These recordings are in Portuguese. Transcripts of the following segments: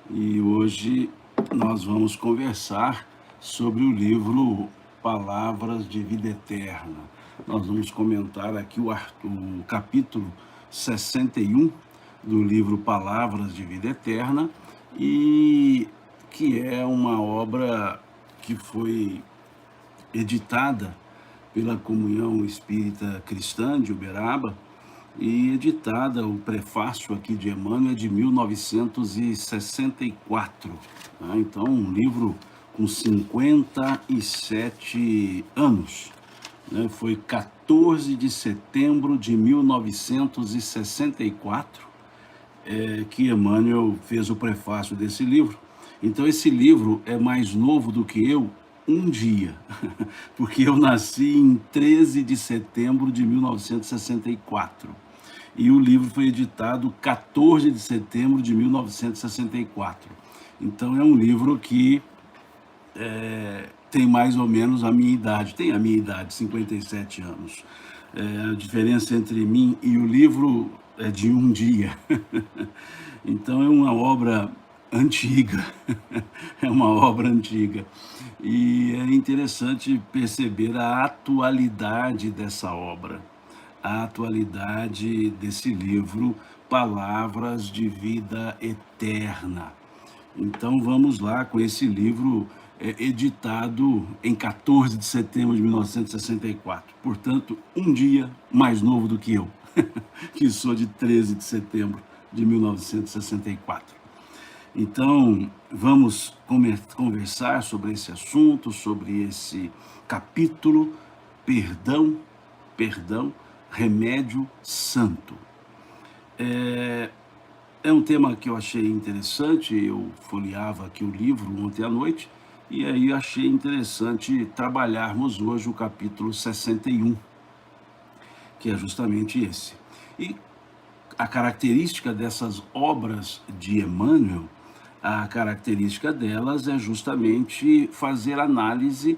E hoje nós vamos conversar sobre o livro Palavras de Vida Eterna. Nós vamos comentar aqui o capítulo 61 do livro Palavras de Vida Eterna, e que é uma obra que foi editada pela Comunhão Espírita Cristã de Uberaba e editada, o prefácio aqui de Emmanuel é de 1964. Tá? Então, um livro com 57 anos. Né? Foi 14 de setembro de 1964 que Emmanuel fez o prefácio desse livro. Então, esse livro é mais novo do que eu um dia, porque eu nasci em 13 de setembro de 1964. E o livro foi editado 14 de setembro de 1964. Então, é um livro que tem mais ou menos a minha idade, 57 anos. A diferença entre mim e o livro é de um dia. Então é uma obra antiga, é uma obra antiga. E é interessante perceber a atualidade dessa obra, a atualidade desse livro, Palavras de Vida Eterna. Então vamos lá com esse livro editado em 14 de setembro de 1964. Portanto, um dia mais novo do que eu, que sou de 13 de setembro de 1964. Então, vamos conversar sobre esse assunto, sobre esse capítulo, perdão, remédio santo. É um tema que eu achei interessante, eu folheava aqui o livro ontem à noite, e aí achei interessante trabalharmos hoje o capítulo 61, que é justamente esse. E a característica dessas obras de Emmanuel, a característica delas é justamente fazer análises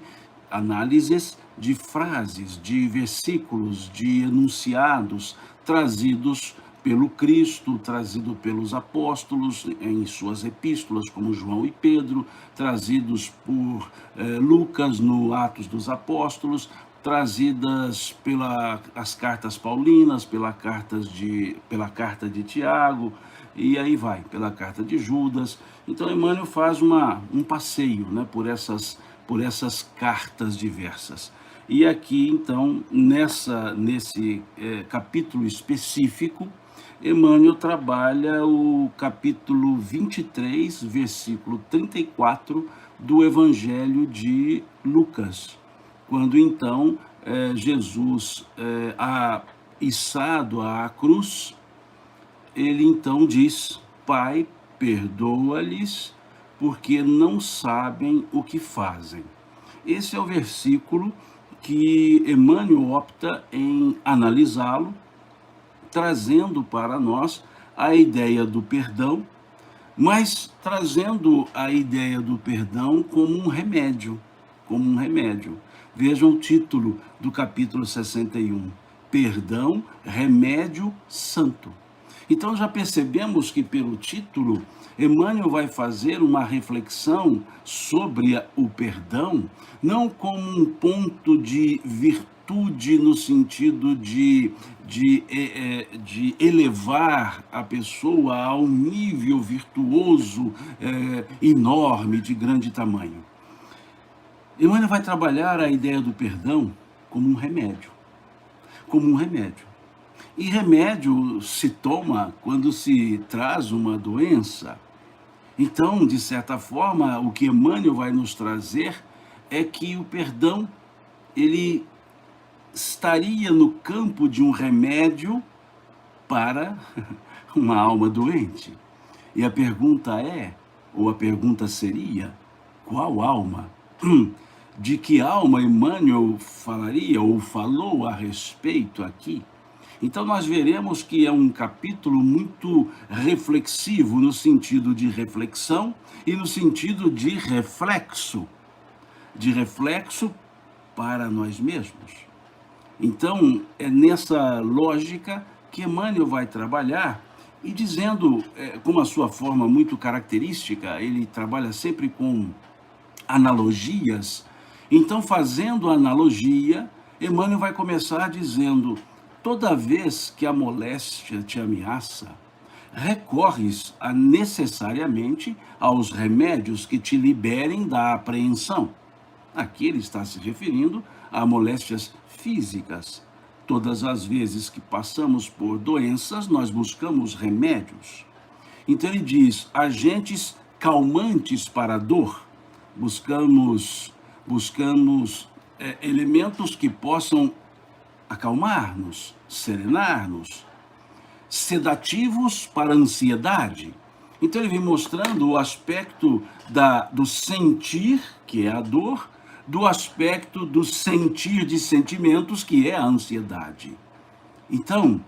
de frases, de versículos, de enunciados trazidos pelo Cristo, trazido pelos apóstolos em suas epístolas, como João e Pedro, trazidos por Lucas no Atos dos Apóstolos, trazidas pelas cartas paulinas, pela carta de Tiago, e aí vai, pela carta de Judas. Então, Emmanuel faz um passeio, né, por essas cartas diversas. E aqui, então, nesse capítulo específico, Emmanuel trabalha o capítulo 23, versículo 34 do Evangelho de Lucas, quando então Jesus, içado à cruz, ele então diz: Pai, perdoa-lhes, porque não sabem o que fazem. Esse é o versículo que Emmanuel opta em analisá-lo, trazendo para nós a ideia do perdão, mas trazendo a ideia do perdão como um remédio, Vejam o título do capítulo 61, Perdão, Remédio Santo. Então já percebemos que pelo título, Emmanuel vai fazer uma reflexão sobre o perdão, não como um ponto de virtude no sentido de elevar a pessoa a um nível virtuoso enorme, de grande tamanho. Emmanuel vai trabalhar a ideia do perdão como um remédio. E remédio se toma quando se traz uma doença. Então, de certa forma, o que Emmanuel vai nos trazer é que o perdão, ele estaria no campo de um remédio para uma alma doente. E a pergunta seria, qual alma? De que alma Emmanuel falaria ou falou a respeito aqui? Então nós veremos que é um capítulo muito reflexivo, no sentido de reflexão e no sentido de reflexo para nós mesmos. Então é nessa lógica que Emmanuel vai trabalhar, e dizendo, como a sua forma muito característica, ele trabalha sempre com analogias. Então, fazendo analogia, Emmanuel vai começar dizendo: toda vez que a moléstia te ameaça, recorres necessariamente aos remédios que te liberem da apreensão. Aqui ele está se referindo a moléstias físicas. Todas as vezes que passamos por doenças, nós buscamos remédios. Então ele diz: agentes calmantes para a dor. Buscamos elementos que possam acalmar-nos, serenar-nos, sedativos para a ansiedade. Então ele vem mostrando o aspecto do sentir, que é a dor, do aspecto do sentir de sentimentos, que é a ansiedade. Então,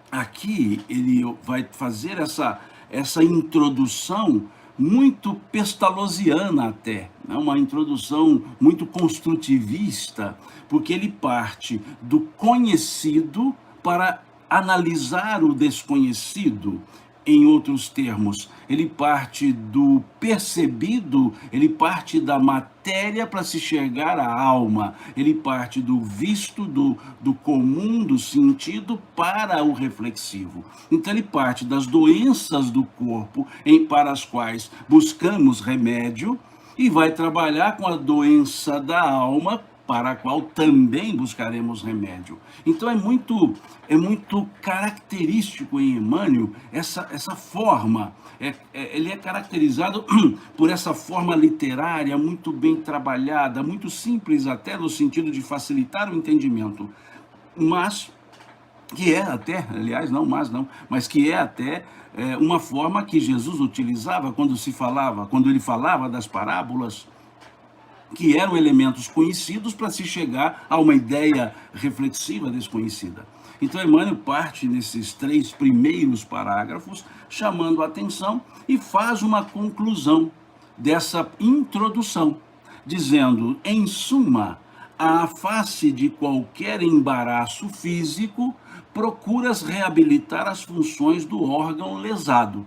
aqui ele vai fazer essa introdução muito pestalozziana até, né? Uma introdução muito construtivista, porque ele parte do conhecido para analisar o desconhecido. Em outros termos, ele parte do percebido, ele parte da matéria para se chegar à alma, ele parte do visto, do comum, do sentido, para o reflexivo. Então ele parte das doenças do corpo, para as quais buscamos remédio, e vai trabalhar com a doença da alma, para a qual também buscaremos remédio. Então é muito característico em Emmanuel essa forma. Ele é caracterizado por essa forma literária muito bem trabalhada, muito simples até no sentido de facilitar o entendimento, mas que é até, aliás, não, mas que é até uma forma que Jesus utilizava quando ele falava das parábolas, que eram elementos conhecidos para se chegar a uma ideia reflexiva desconhecida. Então, Emmanuel parte nesses 3 primeiros parágrafos, chamando a atenção, e faz uma conclusão dessa introdução, dizendo: em suma, à face de qualquer embaraço físico, procuras reabilitar as funções do órgão lesado.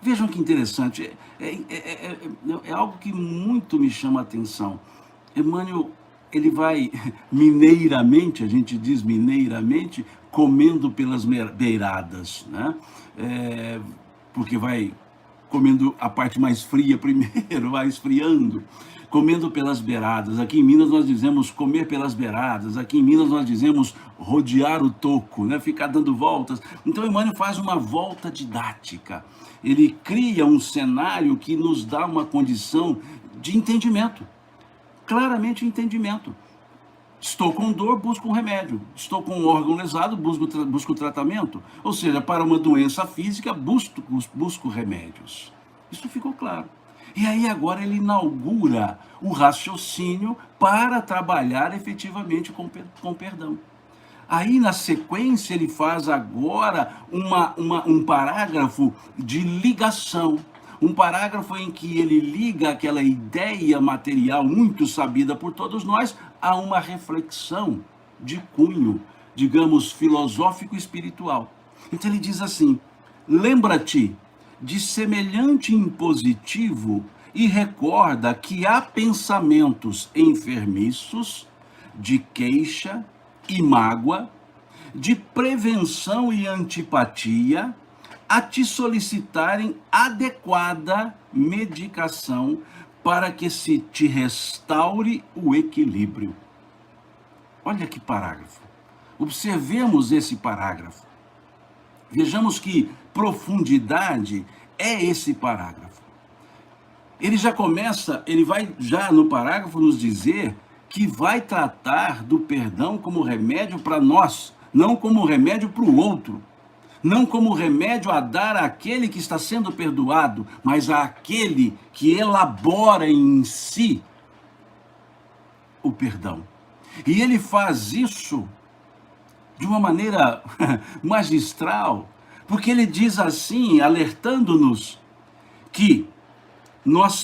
Vejam que interessante, é algo que muito me chama a atenção. Emmanuel, ele vai mineiramente, a gente diz mineiramente, comendo pelas beiradas, né? Porque vai comendo a parte mais fria primeiro, vai esfriando, comendo pelas beiradas. Aqui em Minas nós dizemos comer pelas beiradas, aqui em Minas nós dizemos rodear o toco, né? Ficar dando voltas. Então Emmanuel faz uma volta didática. Ele cria um cenário que nos dá uma condição de entendimento, claramente entendimento. Estou com dor, busco um remédio. Estou com um órgão lesado, busco tratamento. Ou seja, para uma doença física, busco remédios. Isso ficou claro. E aí agora ele inaugura o raciocínio para trabalhar efetivamente com perdão. Aí, na sequência, ele faz agora um parágrafo de ligação. Um parágrafo em que ele liga aquela ideia material muito sabida por todos nós a uma reflexão de cunho, digamos, filosófico-espiritual. Então ele diz assim: lembra-te de semelhante impositivo e recorda que há pensamentos enfermiços, de queixa e mágoa, de prevenção e antipatia, a te solicitarem adequada medicação para que se te restaure o equilíbrio. Olha que parágrafo. Observemos esse parágrafo. Vejamos que profundidade é esse parágrafo. Ele vai já no parágrafo nos dizer que vai tratar do perdão como remédio para nós, não como remédio para o outro. Não como remédio a dar àquele que está sendo perdoado, mas àquele que elabora em si o perdão. E ele faz isso de uma maneira magistral, porque ele diz assim, alertando-nos que nós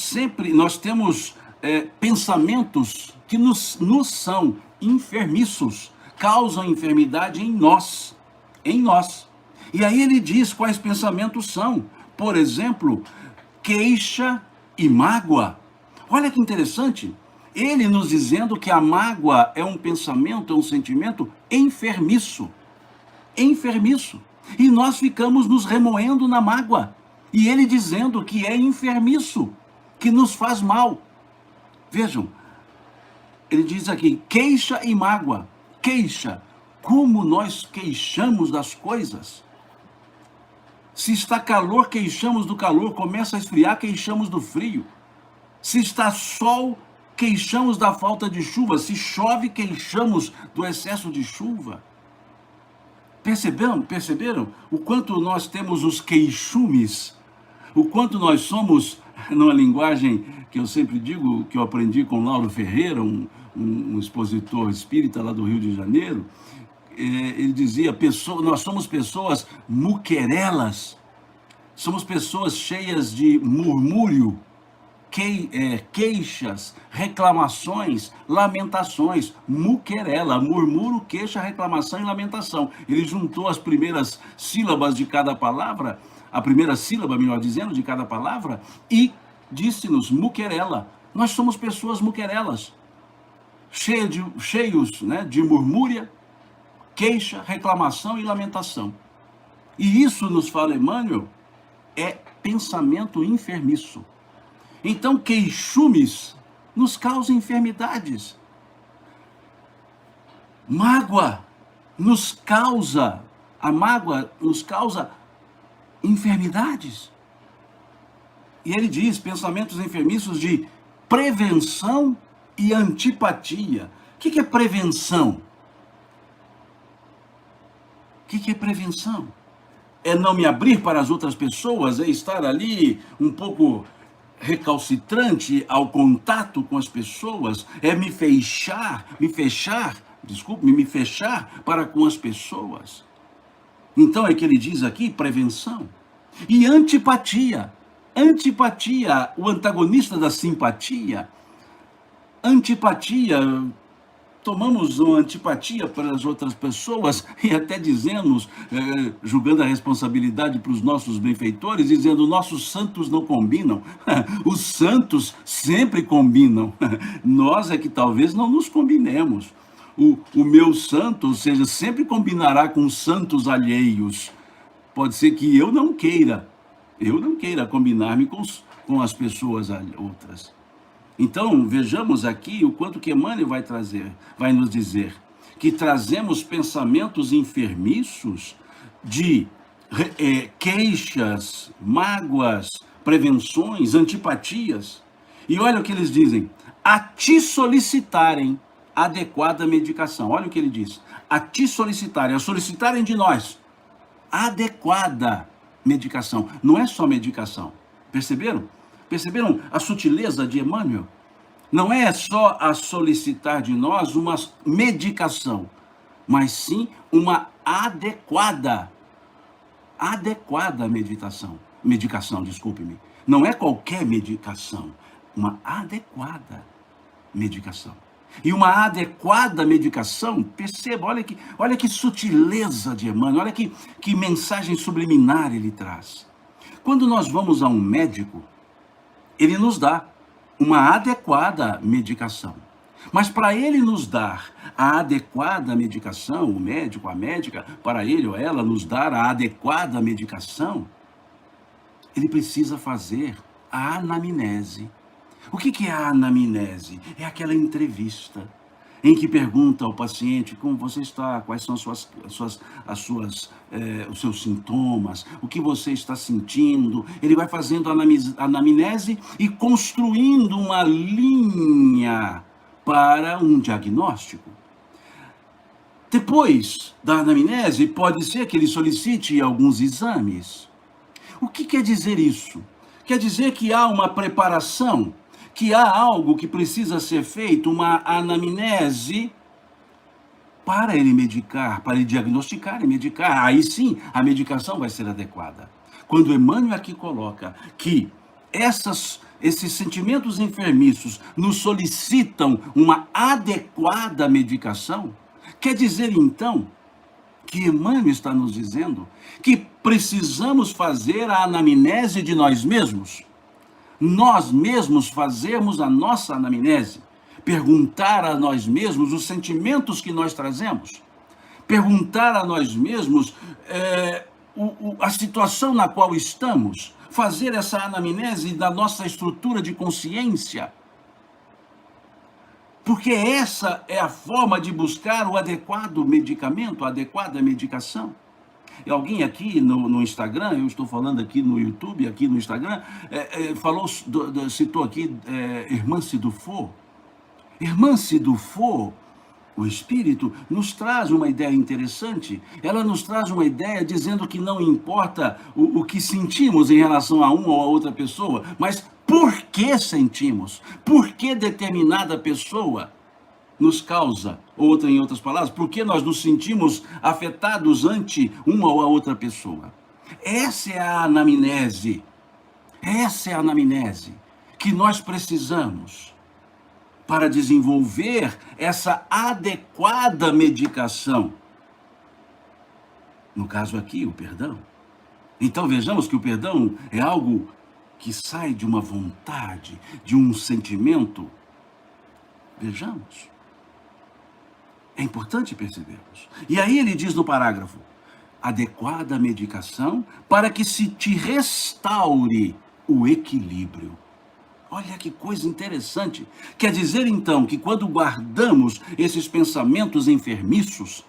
temos pensamentos que nos são enfermiços, causam enfermidade em nós. E aí ele diz quais pensamentos são. Por exemplo, queixa e mágoa. Olha que interessante. Ele nos dizendo que a mágoa é um pensamento, é um sentimento enfermiço. Enfermiço. E nós ficamos nos remoendo na mágoa. E ele dizendo que é enfermiço, que nos faz mal. Vejam, ele diz aqui, queixa e mágoa. Queixa, como nós queixamos das coisas. Se está calor, queixamos do calor. Começa a esfriar, queixamos do frio. Se está sol, queixamos da falta de chuva. Se chove, queixamos do excesso de chuva. Perceberam o quanto nós temos os queixumes? O quanto nós somos, numa linguagem que eu sempre digo, que eu aprendi com Lauro Ferreira, um expositor espírita lá do Rio de Janeiro, ele dizia, nós somos pessoas muquerelas, somos pessoas cheias de murmúrio, queixas, reclamações, lamentações, muquerela, murmúrio, queixa, reclamação e lamentação. Ele juntou as primeiras sílabas de cada palavra, a primeira sílaba, melhor dizendo, de cada palavra, e disse-nos muquerela. Nós somos pessoas muquerelas, cheios, né, de murmúria, queixa, reclamação e lamentação. E isso, nos fala Emmanuel, é pensamento enfermiço. Então, queixumes nos causam enfermidades. A mágoa nos causa enfermidades. E ele diz, pensamentos enfermiços de prevenção e antipatia. O que é prevenção? O que é prevenção? É não me abrir para as outras pessoas, é estar ali um pouco recalcitrante ao contato com as pessoas, é me fechar para com as pessoas. Então é que ele diz aqui, prevenção. E antipatia. Antipatia, o antagonista da simpatia. Antipatia, tomamos uma antipatia para as outras pessoas e até dizemos, julgando a responsabilidade para os nossos benfeitores, dizendo, nossos santos não combinam. Os santos sempre combinam. Nós é que talvez não nos combinemos. O meu santo, ou seja, sempre combinará com santos alheios. Pode ser que eu não queira combinar-me com as pessoas outras. Então, vejamos aqui o quanto que Emmanuel vai nos dizer, que trazemos pensamentos enfermiços de queixas, mágoas, prevenções, antipatias. E olha o que eles dizem, a te solicitarem adequada medicação. Olha o que ele diz, a te solicitarem, a solicitarem de nós adequada medicação. Não é só medicação, perceberam? Perceberam a sutileza de Emmanuel? Não é só a solicitar de nós uma medicação, mas sim uma adequada medicação, desculpe-me. Não é qualquer medicação, uma adequada medicação. E uma adequada medicação, perceba, olha que sutileza de Emmanuel, olha que mensagem subliminar ele traz. Quando nós vamos a um médico, ele nos dá uma adequada medicação. Mas para ele nos dar a adequada medicação, o médico, a médica, para ele ou ela nos dar a adequada medicação, ele precisa fazer a anamnese. O que é a anamnese? É aquela entrevista em que pergunta ao paciente como você está, quais são os seus sintomas, o que você está sentindo. Ele vai fazendo a anamnese e construindo uma linha para um diagnóstico. Depois da anamnese, pode ser que ele solicite alguns exames. O que quer dizer isso? Quer dizer que há uma preparação, que há algo que precisa ser feito, uma anamnese, para ele medicar, para ele diagnosticar e medicar. Aí sim, a medicação vai ser adequada. Quando Emmanuel aqui coloca que esses sentimentos enfermiços nos solicitam uma adequada medicação, quer dizer então que Emmanuel está nos dizendo que precisamos fazer a anamnese de nós mesmos. Nós mesmos fazermos a nossa anamnese. Perguntar a nós mesmos os sentimentos que nós trazemos. Perguntar a nós mesmos a situação na qual estamos. Fazer essa anamnese da nossa estrutura de consciência. Porque essa é a forma de buscar o adequado medicamento, a adequada medicação. E alguém aqui no Instagram, eu estou falando aqui no YouTube, aqui no Instagram, citou aqui Irmã Sidufo. Irmã Sidufo, o Espírito, nos traz uma ideia interessante. Ela nos traz uma ideia dizendo que não importa o que sentimos em relação a uma ou a outra pessoa, mas por que sentimos? Por que determinada pessoa nos causa, outra em outras palavras, por que nós nos sentimos afetados ante uma ou a outra pessoa? Essa é a anamnese. Essa é a anamnese que nós precisamos para desenvolver essa adequada medicação. No caso aqui, o perdão. Então vejamos que o perdão é algo que sai de uma vontade, de um sentimento. Vejamos. É importante percebermos. E aí ele diz no parágrafo, adequada medicação para que se te restaure o equilíbrio. Olha que coisa interessante. Quer dizer então que quando guardamos esses pensamentos enfermiços,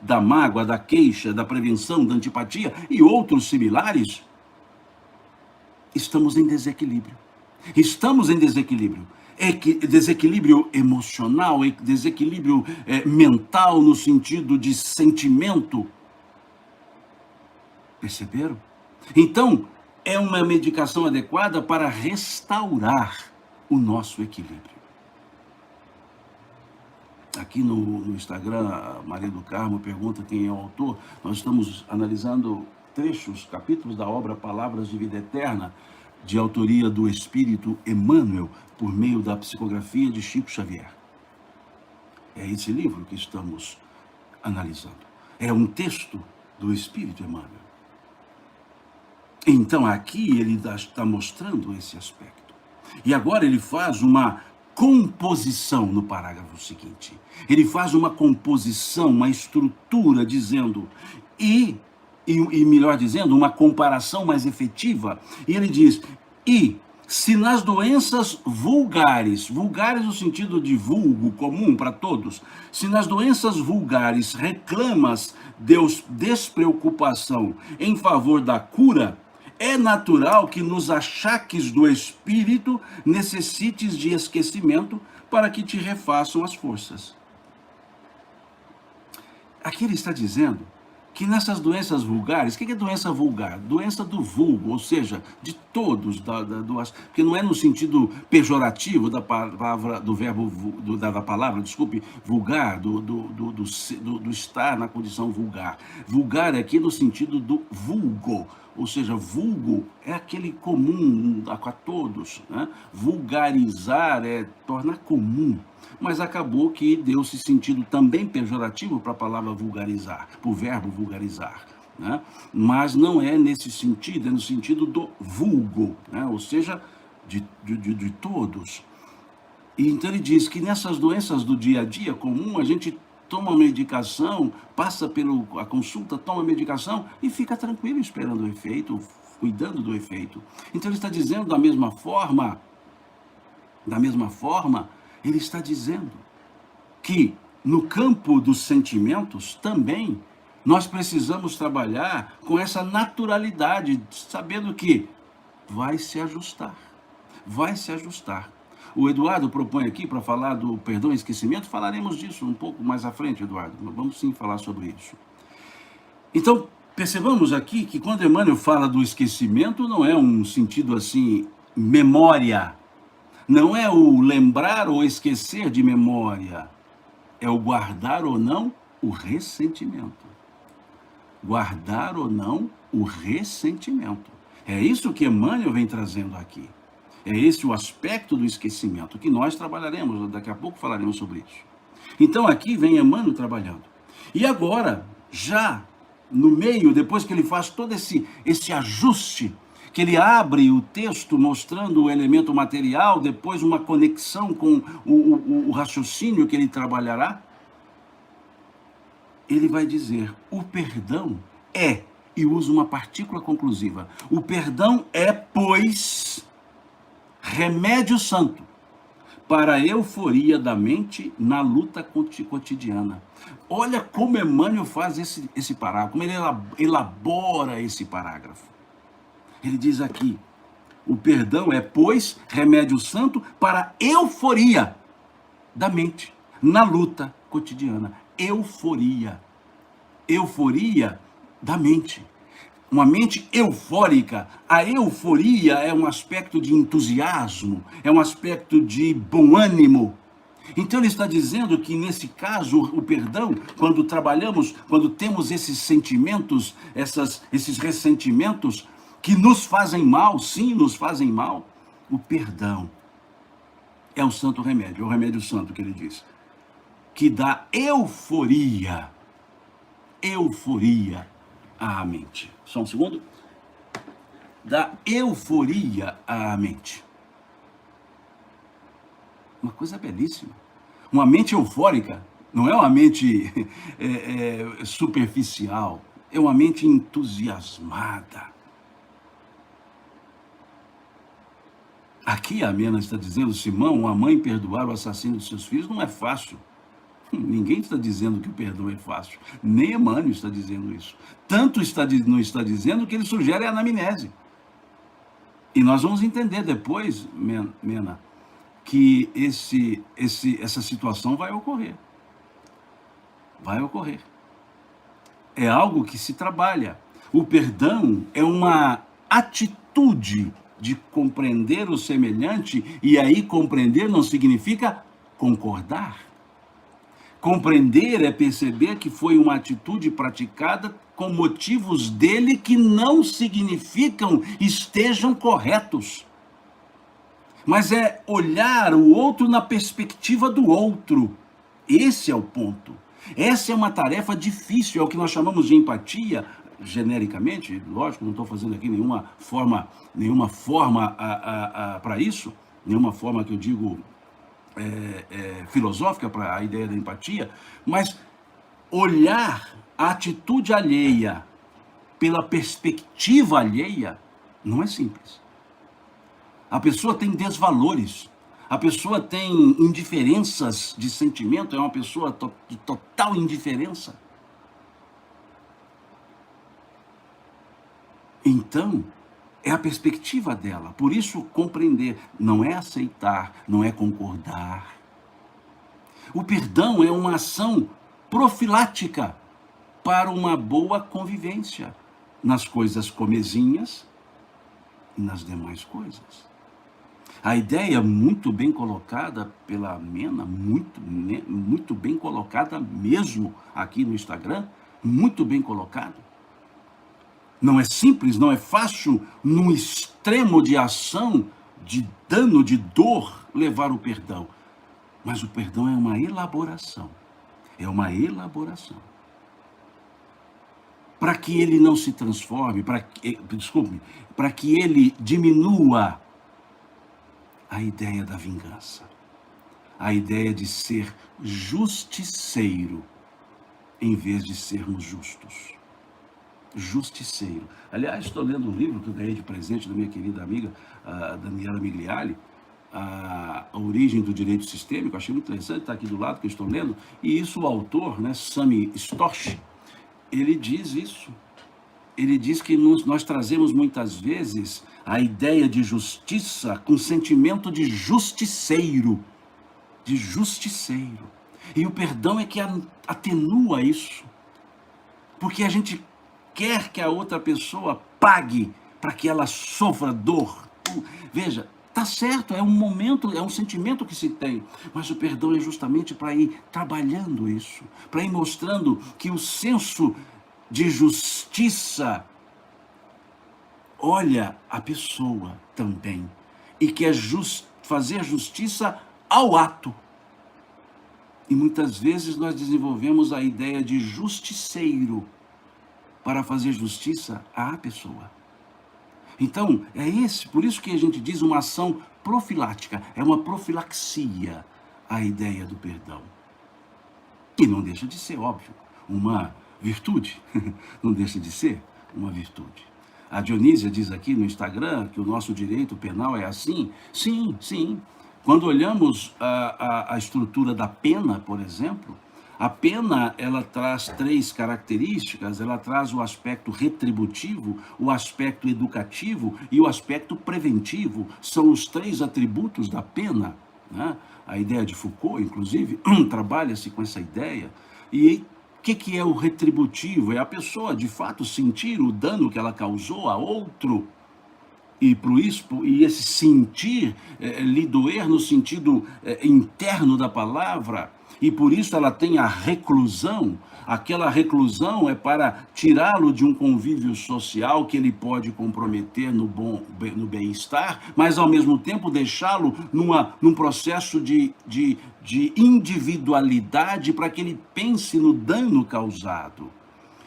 da mágoa, da queixa, da prevenção, da antipatia e outros similares, estamos em desequilíbrio. Estamos em desequilíbrio. Desequilíbrio emocional, desequilíbrio mental no sentido de sentimento. Perceberam? Então, é uma medicação adequada para restaurar o nosso equilíbrio. Aqui no Instagram, a Maria do Carmo pergunta quem é o autor. Nós estamos analisando trechos, capítulos da obra Palavras de Vida Eterna, de autoria do Espírito Emmanuel, por meio da psicografia de Chico Xavier. É esse livro que estamos analisando. É um texto do Espírito Emmanuel. Então aqui ele está mostrando esse aspecto. E agora ele faz uma composição no parágrafo seguinte. Ele faz uma composição, uma estrutura, dizendo, e melhor dizendo, uma comparação mais efetiva. E ele diz, e se nas doenças vulgares no sentido de vulgo, comum para todos, se nas doenças vulgares reclamas despreocupação em favor da cura, é natural que nos achaques do espírito necessites de esquecimento para que te refaçam as forças. Aqui ele está dizendo que nessas doenças vulgares, o que é doença vulgar? Doença do vulgo, ou seja, de todos, porque não é no sentido pejorativo da palavra, do verbo, da palavra, desculpe, vulgar, do estar na condição vulgar. Vulgar é aqui no sentido do vulgo, ou seja, vulgo é aquele comum a todos, né? Vulgarizar é tornar comum. Mas acabou que deu-se sentido também pejorativo para a palavra vulgarizar, para o verbo vulgarizar, né? Mas não é nesse sentido, é no sentido do vulgo, né? Ou seja, de todos. E então ele diz que nessas doenças do dia a dia comum, a gente toma medicação, passa a consulta, toma medicação e fica tranquilo esperando o efeito, cuidando do efeito. Então ele está dizendo da mesma forma, ele está dizendo que no campo dos sentimentos também nós precisamos trabalhar com essa naturalidade, sabendo que vai se ajustar. O Eduardo propõe aqui para falar do perdão e esquecimento, falaremos disso um pouco mais à frente, Eduardo, vamos sim falar sobre isso. Então, percebamos aqui que quando Emmanuel fala do esquecimento, não é um sentido assim, memória. Não é o lembrar ou esquecer de memória, é o guardar ou não o ressentimento. Guardar ou não o ressentimento. É isso que Emmanuel vem trazendo aqui. É esse o aspecto do esquecimento, que nós trabalharemos, daqui a pouco falaremos sobre isso. Então aqui vem Emmanuel trabalhando. E agora, já no meio, depois que ele faz todo esse ajuste, que ele abre o texto mostrando o elemento material, depois uma conexão com o raciocínio que ele trabalhará, ele vai dizer: o perdão é, e usa uma partícula conclusiva, o perdão é, pois, remédio santo para a euforia da mente na luta cotidiana. Olha como Emmanuel faz esse parágrafo, como ele elabora esse parágrafo. Ele diz aqui: o perdão é, pois, remédio santo para a euforia da mente na luta cotidiana. Euforia. Euforia da mente. Uma mente eufórica. A euforia é um aspecto de entusiasmo, é um aspecto de bom ânimo. Então ele está dizendo que nesse caso o perdão, quando trabalhamos, quando temos esses sentimentos, esses ressentimentos que nos fazem mal, sim, nos fazem mal, o perdão é o santo remédio, é o remédio santo que ele diz, que dá euforia à mente. Só um segundo. Dá euforia à mente. Uma coisa belíssima. Uma mente eufórica não é uma mente superficial, é uma mente entusiasmada. Aqui a Mena está dizendo: Simão, uma mãe perdoar o assassino de seus filhos não é fácil. Ninguém está dizendo que o perdão é fácil. Nem Emmanuel está dizendo isso. Tanto não está dizendo que ele sugere a anamnese. E nós vamos entender depois, Mena, que essa situação vai ocorrer. Vai ocorrer. É algo que se trabalha. O perdão é uma atitude de compreender o semelhante, e aí compreender não significa concordar. Compreender é perceber que foi uma atitude praticada com motivos dele que não significam estejam corretos. Mas é olhar o outro na perspectiva do outro. Esse é o ponto. Essa é uma tarefa difícil, é o que nós chamamos de empatia, genericamente, lógico, não estou fazendo aqui nenhuma forma para isso, nenhuma forma que eu digo filosófica para a ideia da empatia, mas olhar a atitude alheia pela perspectiva alheia não é simples. A pessoa tem desvalores, a pessoa tem indiferenças de sentimento, é uma pessoa de total indiferença. Então, é a perspectiva dela. Por isso, compreender não é aceitar, não é concordar. O perdão é uma ação profilática para uma boa convivência nas coisas comezinhas e nas demais coisas. A ideia muito bem colocada pela Mena, muito bem colocada mesmo aqui no Instagram, muito bem colocado. Não é simples, não é fácil, num extremo de ação, de dano, de dor, levar o perdão. Mas o perdão é uma elaboração. É uma elaboração. Para que ele não se transforme, para que ele diminua a ideia da vingança. A ideia de ser justiceiro, em vez de sermos justos. Justiceiro. Aliás, estou lendo um livro que eu ganhei de presente da minha querida amiga Daniela Migliali, A Origem do Direito Sistêmico. Achei muito interessante, está aqui do lado que eu estou lendo, e isso o autor, Sami Storch, ele diz isso. Ele diz que nós trazemos muitas vezes a ideia de justiça com sentimento de justiceiro. De justiceiro. E o perdão é que atenua isso. Porque a gente quer que a outra pessoa pague para que ela sofra dor. Veja, tá certo, é um momento, é um sentimento que se tem, mas o perdão é justamente para ir trabalhando isso, para ir mostrando que o senso de justiça olha a pessoa também e quer fazer justiça ao ato. E muitas vezes nós desenvolvemos a ideia de justiceiro para fazer justiça à pessoa. Então, por isso que a gente diz uma ação profilática, é uma profilaxia a ideia do perdão. E não deixa de ser, óbvio, uma virtude, não deixa de ser uma virtude. A Dionísia diz aqui no Instagram que o nosso direito penal é assim. Sim, sim. Quando olhamos a estrutura da pena, por exemplo, a pena, ela traz 3 características, ela traz o aspecto retributivo, o aspecto educativo e o aspecto preventivo. São os 3 atributos da pena, né? A ideia de Foucault, inclusive, trabalha-se com essa ideia. E o que é o retributivo? É a pessoa, de fato, sentir o dano que ela causou a outro. E esse sentir lhe doer no sentido interno da palavra, e por isso ela tem a reclusão. Aquela reclusão é para tirá-lo de um convívio social que ele pode comprometer no bem-estar, mas ao mesmo tempo deixá-lo num processo de individualidade para que ele pense no dano causado.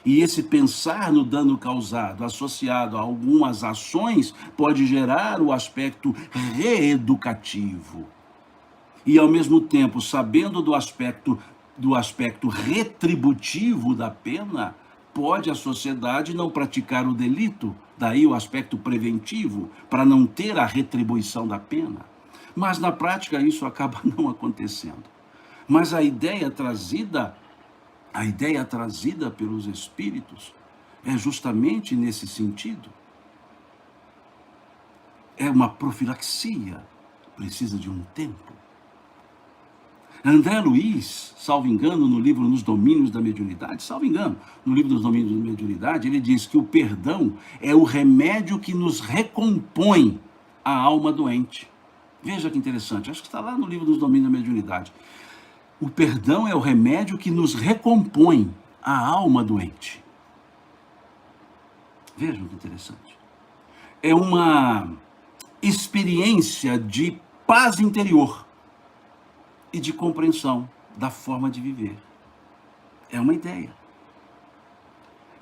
E esse pensar no dano causado, associado a algumas ações, pode gerar o aspecto reeducativo. E, ao mesmo tempo, sabendo do aspecto retributivo da pena, pode a sociedade não praticar o delito, daí o aspecto preventivo, para não ter a retribuição da pena. Mas, na prática, isso acaba não acontecendo. Mas a ideia trazida pelos espíritos é justamente nesse sentido. É uma profilaxia, precisa de um tempo. André Luiz, salvo engano, no livro Nos Domínios da Mediunidade, ele diz que o perdão é o remédio que nos recompõe a alma doente. Veja que interessante, acho que está lá no livro Nos Domínios da Mediunidade. O perdão é o remédio que nos recompõe a alma doente. Vejam que interessante. É uma experiência de paz interior e de compreensão da forma de viver. É uma ideia.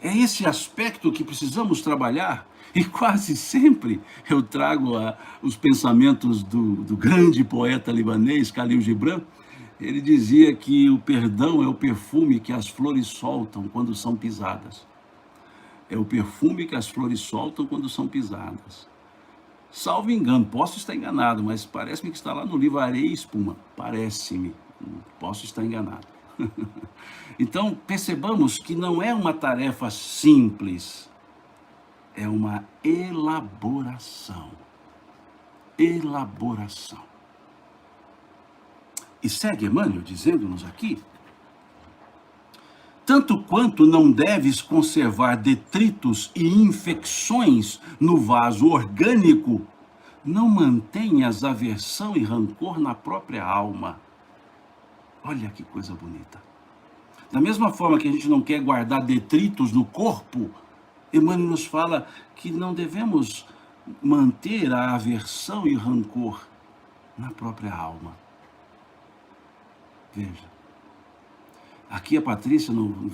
É esse aspecto que precisamos trabalhar, e quase sempre eu trago os pensamentos do grande poeta libanês, Khalil Gibran. Ele dizia que o perdão é o perfume que as flores soltam quando são pisadas. É o perfume que as flores soltam quando são pisadas. Salvo engano, posso estar enganado, mas parece-me que está lá no livro Areia e Espuma. Parece-me, posso estar enganado. Então, percebamos que não é uma tarefa simples, é uma elaboração. Elaboração. E segue Emmanuel dizendo-nos aqui: tanto quanto não deves conservar detritos e infecções no vaso orgânico, não mantenhas aversão e rancor na própria alma. Olha que coisa bonita. Da mesma forma que a gente não quer guardar detritos no corpo, Emmanuel nos fala que não devemos manter a aversão e rancor na própria alma. Veja. Aqui a Patrícia no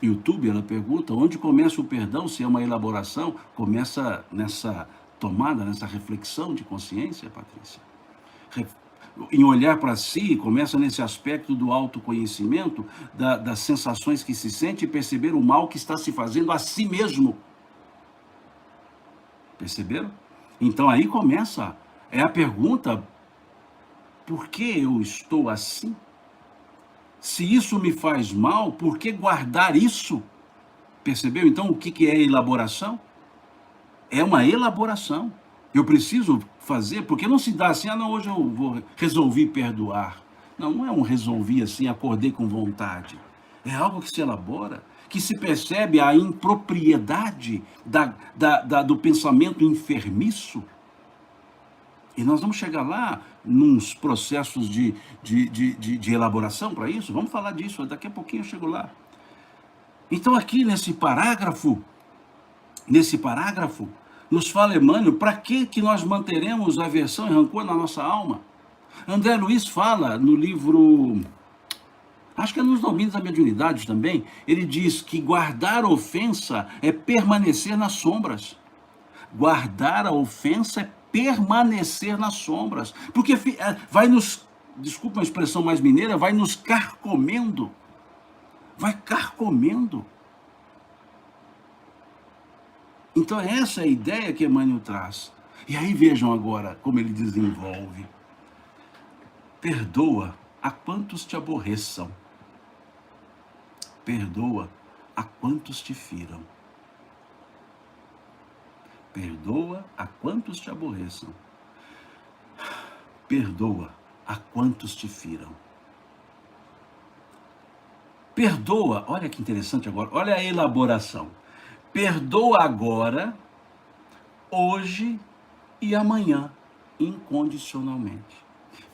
YouTube, ela pergunta onde começa o perdão, se é uma elaboração. Começa nessa tomada, nessa reflexão de consciência, Patrícia. Em olhar para si, começa nesse aspecto do autoconhecimento, das sensações que se sente e perceber o mal que está se fazendo a si mesmo. Perceberam? Então aí começa, é a pergunta: por que eu estou assim? Se isso me faz mal, por que guardar isso? Percebeu? Então, o que é elaboração? É uma elaboração. Eu preciso fazer, porque não se dá assim, não, hoje eu resolvi perdoar. Não, não é um resolvi assim, acordei com vontade. É algo que se elabora, que se percebe a impropriedade do pensamento enfermiço. E nós vamos chegar lá nos processos de elaboração para isso. Vamos falar disso, daqui a pouquinho eu chego lá. Então aqui nesse parágrafo, Nos fala Emmanuel, para que nós manteremos aversão e rancor na nossa alma? André Luiz fala no livro, acho que é nos Domínios da Mediunidade também, ele diz que guardar a ofensa é permanecer nas sombras. Guardar a ofensa é permanecer nas sombras, porque vai nos, desculpa a expressão mais mineira, vai nos carcomendo, vai carcomendo. Então essa é a ideia que Emmanuel traz. E aí vejam agora como ele desenvolve. Perdoa a quantos te aborreçam. Perdoa a quantos te firam. Perdoa a quantos te aborreçam. Perdoa a quantos te firam. Perdoa, olha que interessante agora, olha a elaboração. Perdoa agora, hoje e amanhã, incondicionalmente.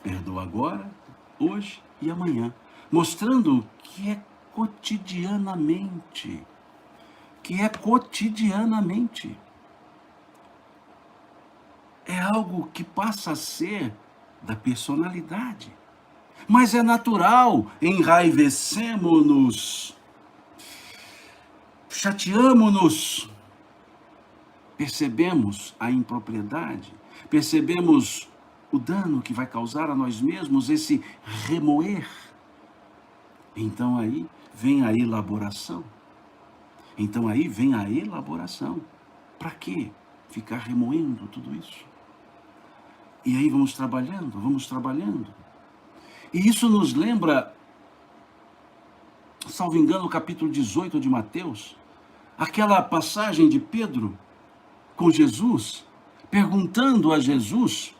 Perdoa agora, hoje e amanhã, mostrando que é cotidianamente. Que é cotidianamente. É algo que passa a ser da personalidade. Mas é natural, enraivecemos-nos, chateamos-nos, percebemos a impropriedade, percebemos o dano que vai causar a nós mesmos, esse remoer. Então aí vem a elaboração. Para quê? Ficar remoendo tudo isso. E aí vamos trabalhando. E isso nos lembra, salvo engano, o capítulo 18 de Mateus, aquela passagem de Pedro com Jesus, perguntando a Jesus: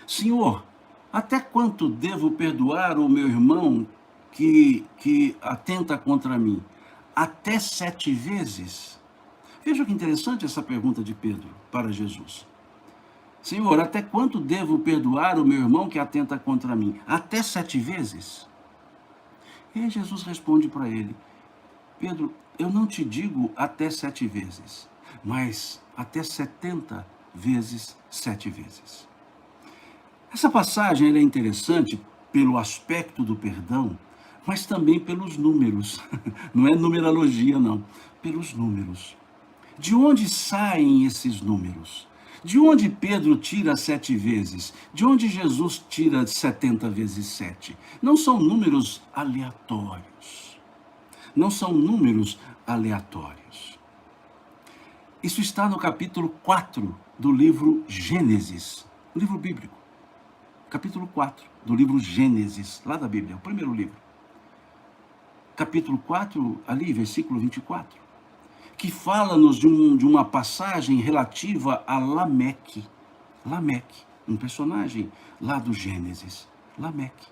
Senhor, até quanto devo perdoar o meu irmão que atenta contra mim? Até 7 vezes? Veja que interessante essa pergunta de Pedro para Jesus. Senhor, até quanto devo perdoar o meu irmão que atenta contra mim? Até 7 vezes? E Jesus responde para ele: Pedro, eu não te digo até 7 vezes, mas até 70 vezes 7 vezes. Essa passagem é interessante pelo aspecto do perdão, mas também pelos números. Não é numerologia, não. Pelos números. De onde saem esses números? De onde Pedro tira 7 vezes? De onde Jesus tira 70 vezes 7? Não são números aleatórios. Isso está no capítulo 4 do livro Gênesis, livro bíblico. Capítulo 4 do livro Gênesis, lá da Bíblia, o primeiro livro. Capítulo 4, ali, versículo 24. Que fala-nos de uma passagem relativa a Lameque. Lameque, um personagem lá do Gênesis. Lameque.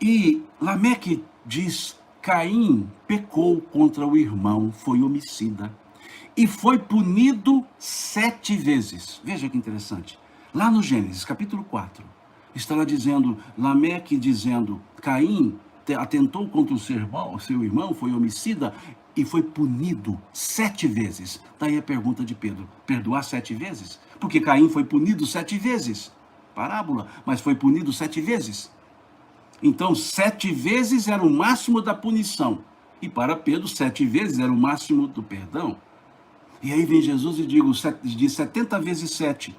E Lameque diz: Caim pecou contra o irmão, foi homicida. E foi punido 7 vezes. Veja que interessante. Lá no Gênesis, capítulo 4, está lá dizendo, Lameque dizendo, Caim atentou contra o seu irmão, foi homicida e foi punido 7 vezes. Daí a pergunta de Pedro: perdoar 7 vezes? Porque Caim foi punido 7 vezes. Parábola, mas foi punido 7 vezes. Então 7 vezes era o máximo da punição. E para Pedro, 7 vezes era o máximo do perdão. E aí vem Jesus e diz 70 vezes 7.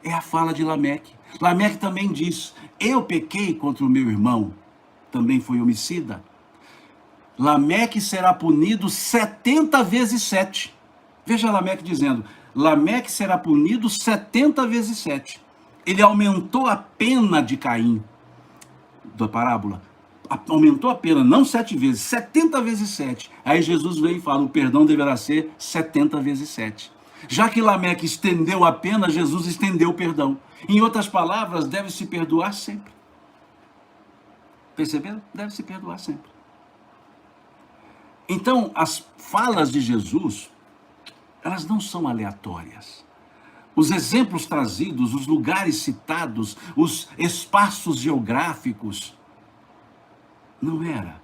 É a fala de Lameque. Lameque também diz: eu pequei contra o meu irmão, também foi homicida. Lameque será punido 70 vezes 7. Veja Lameque dizendo, Lameque será punido 70 vezes 7. Ele aumentou a pena de Caim, da parábola. Aumentou a pena, não 7 vezes, 70 vezes 7. Aí Jesus vem e fala, o perdão deverá ser 70 vezes 7. Já que Lameque estendeu a pena, Jesus estendeu o perdão. Em outras palavras, deve-se perdoar sempre. Perceberam? Deve-se perdoar sempre. Então, as falas de Jesus, elas não são aleatórias. Os exemplos trazidos, os lugares citados, os espaços geográficos, não era.